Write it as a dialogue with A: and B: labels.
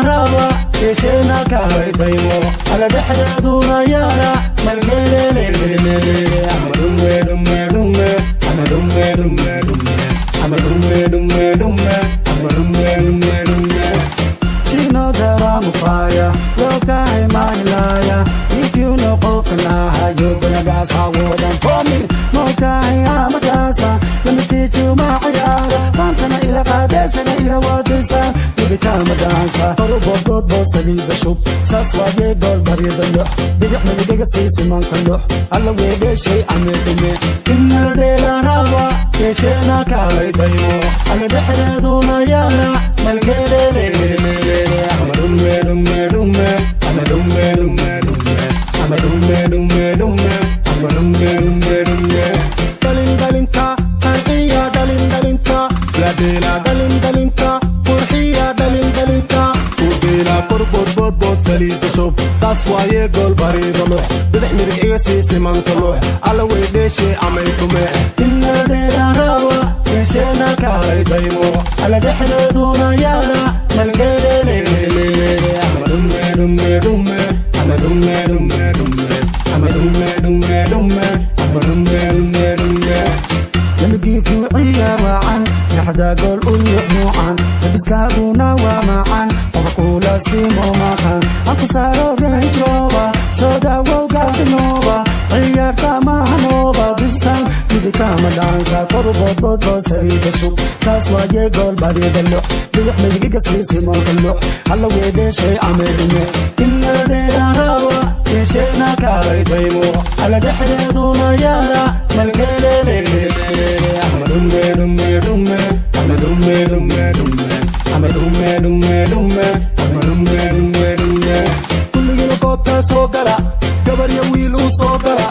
A: rawa yeeshena kaalay daymo ala dhexdeeduna yaala malgelele amadumme dumme dumme amadumme dumme dumme amadumme dumme dumme amadumme dumme dumme chino daramu fire loka imanilaya if you know qofna hayo banagas hawodan for me moka amadasa let me teach you my ayara santana ila qadashana ila wadisa become a dancer god bossali the shop saswa ye gol barida lo bidix madiga siisi man kalo alla weede shay ameedme inna deela rawa yeeshena kaalay daymo alla dhexdeeduna yaala malgelele amadumme dumme dumme amadumme dumme dumme amadumme dumme dumme amadumme dumme dumme dalinka tanqiya dalinka la deela dalinka qurxiya dalinka udela korbod saliid shub saswaye gol barido lo bidix midig iga siisi man kalo alla weedeshe amaytume inna deela rawa yeeshena kaalay daymo alla dhexdeeduna yaala malgelele amadumme dumme dumme amadumme dumme dumme amadumme dumme dumme amadumme dumme dumme لمجي في عيا وعن يحدى قول ويحنوعن لبسكابونا ومعن وبقول سيمو مكان أنكو سارو ريجروبا سودا ووقات نوبا عيارتا ما هنوبا بسان يدكا مدانسا قربو سريد الشوك ساسوا يقول بريد اللوح بيح مجيقى قسيسي موك اللوح هلا ويدي شي عميدني إنا دينا روا يشينا كاري ديمو على دحريدونا يالا ملقليلي amadumme dumme dumme amadumme dumme dumme amadumme dumme dumme amadumme dumme dumme kulligina goobta soo gala gabar ya wiil uu soo gala